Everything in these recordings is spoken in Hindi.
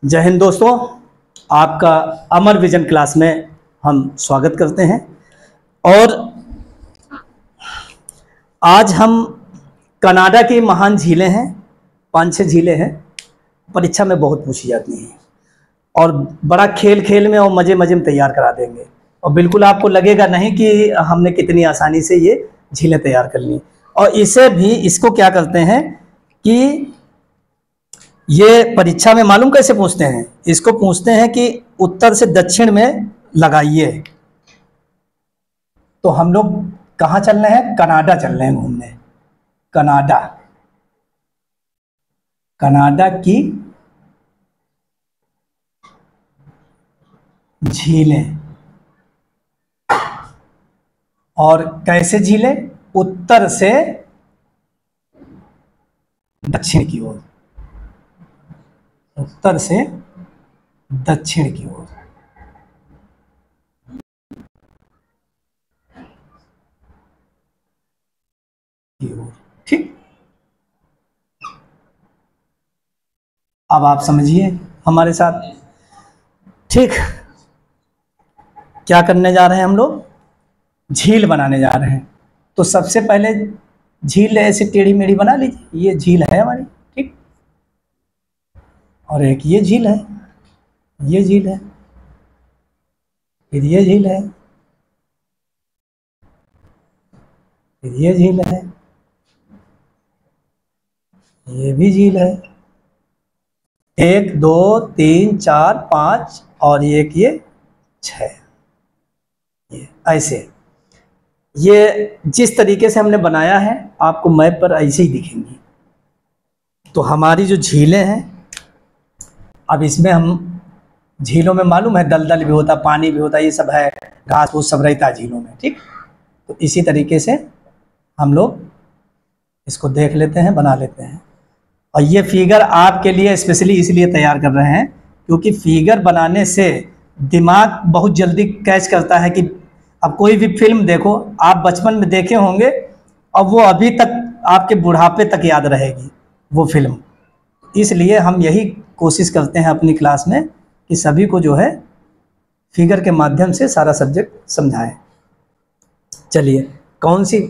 जय हिंद दोस्तों, आपका अमर विजन क्लास में हम स्वागत करते हैं। और आज हम कनाडा की महान झीलें हैं, 5-6 झीलें हैं, परीक्षा में बहुत पूछी जाती हैं और बड़ा खेल खेल में और मज़े मज़े में तैयार करा देंगे। और बिल्कुल आपको लगेगा नहीं कि हमने कितनी आसानी से ये झीलें तैयार कर ली। और इसको क्या करते हैं कि ये परीक्षा में मालूम कैसे पूछते हैं, इसको पूछते हैं कि उत्तर से दक्षिण में लगाइए। तो हम लोग कहाँ चल रहे हैं? कनाडा चल रहे हैं घूमने। कनाडा, कनाडा की झीलें। और कैसे झीलें? उत्तर से दक्षिण की ओर, उत्तर से दक्षिण की ओर। ठीक, अब आप समझिए हमारे साथ। ठीक, क्या करने जा रहे हैं हम लोग? झील बनाने जा रहे हैं। तो सबसे पहले झील ऐसे टेढ़ी मेढ़ी बना लीजिए। ये झील है हमारी, ठीक। और एक ये झील है, ये झील है, फिर ये झील है, फिर ये झील है, ये भी झील है। 1 2 3 4 5 और एक ये 6। ये ऐसे, ये जिस तरीके से हमने बनाया है आपको मैप पर ऐसे ही दिखेंगी। तो हमारी जो झीलें हैं, अब इसमें हम झीलों में मालूम है दलदल भी होता, पानी भी होता, ये सब है, घास फूस सब रहता है झीलों में, ठीक। तो इसी तरीके से हम लोग इसको देख लेते हैं, बना लेते हैं। और ये फिगर आपके लिए स्पेशली इसलिए तैयार कर रहे हैं क्योंकि फिगर बनाने से दिमाग बहुत जल्दी कैच करता है। कि अब कोई भी फिल्म देखो, आप बचपन में देखे होंगे और वो अभी तक आपके बुढ़ापे तक याद रहेगी वो फिल्म। इसलिए हम यही कोशिश करते हैं अपनी क्लास में कि सभी को जो है फिगर के माध्यम से सारा सब्जेक्ट समझाएं। चलिए, कौन सी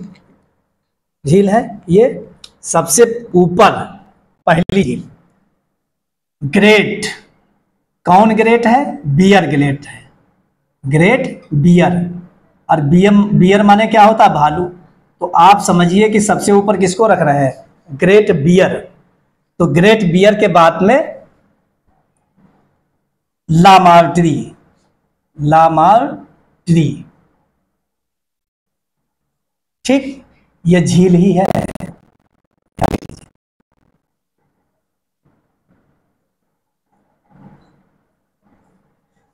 झील है ये? सबसे ऊपर पहली झील, ग्रेट। कौन ग्रेट है? बियर ग्रेट है, ग्रेट बियर। और बियर माने क्या होता है? भालू। तो आप समझिए कि सबसे ऊपर किसको रख रहे हैं? Great bear. तो ग्रेट बियर के बाद में लामार्ट्री, लामार्ट्री, ठीक, ये झील ही है।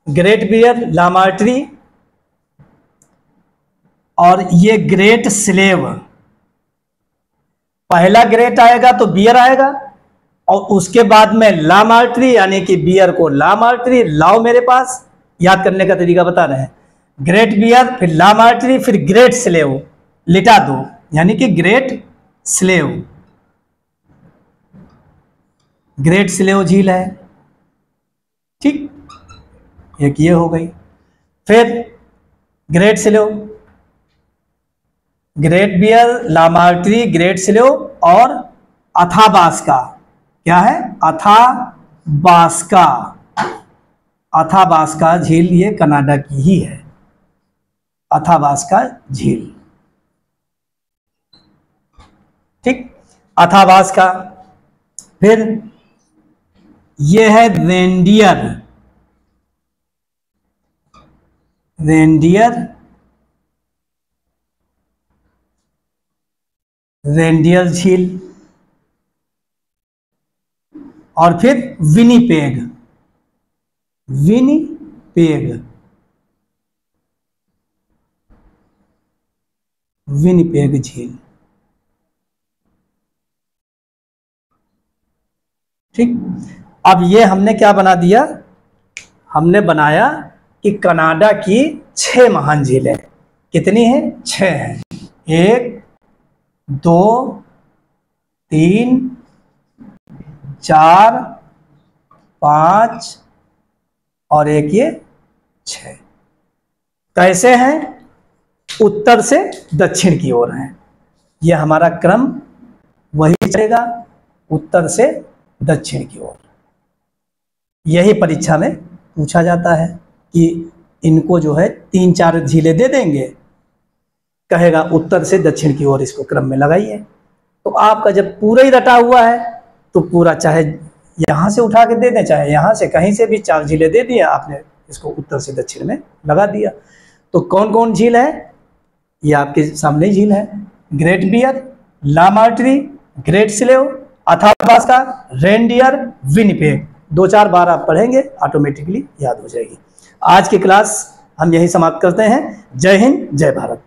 ग्रेट बियर, लामार्ट्री और ये ग्रेट स्लेव। पहला ग्रेट आएगा तो बियर आएगा और उसके बाद में लामार्ट्री, यानी कि बियर को लामार्ट्री। लाओ मेरे पास, याद करने का तरीका बता रहे हैं। ग्रेट बियर, फिर लामार्ट्री, फिर ग्रेट स्लेव, लिटा दो, यानी कि ग्रेट स्लेव। ग्रेट स्लेव झील है, ठीक, एक ये हो गई। फिर Great Slave, Great Bear, La Martre, Great Slave और अथाबास्का। क्या है? अथाबास्का। अथाबास्का झील ये कनाडा की ही है, अथाबास्का झील, ठीक, अथाबास्का। फिर ये है रेनडियर, रेनडियर, रेनडियर झील। और फिर विनीपेग, विनीपेग, विनीपेग झील, ठीक। अब ये हमने क्या बना दिया? हमने बनाया कि कनाडा की 6 महान झीलें। कितनी हैं? 6 हैं। 1 2 3 4 5 और एक ये 6। कैसे हैं? उत्तर से दक्षिण की ओर हैं। ये हमारा क्रम वही चलेगा, उत्तर से दक्षिण की ओर। यही परीक्षा में पूछा जाता है कि इनको जो है 3-4 झीलें दे देंगे, कहेगा उत्तर से दक्षिण की ओर इसको क्रम में लगाइए। तो आपका जब पूरा ही रटा हुआ है तो पूरा, चाहे यहाँ से उठा के दे दें, चाहे यहाँ से कहीं से भी 4 झीलें दे दिए आपने, इसको उत्तर से दक्षिण में लगा दिया। तो कौन कौन झील है? ये आपके सामने झील है। Great Bear, La Martre, Great Slave, Athabasca, Reindeer, Winnipeg. 2-4 बार आप पढ़ेंगे, ऑटोमेटिकली याद हो जाएगी। आज की क्लास हम यही समाप्त करते हैं। जय हिंद, जय भारत।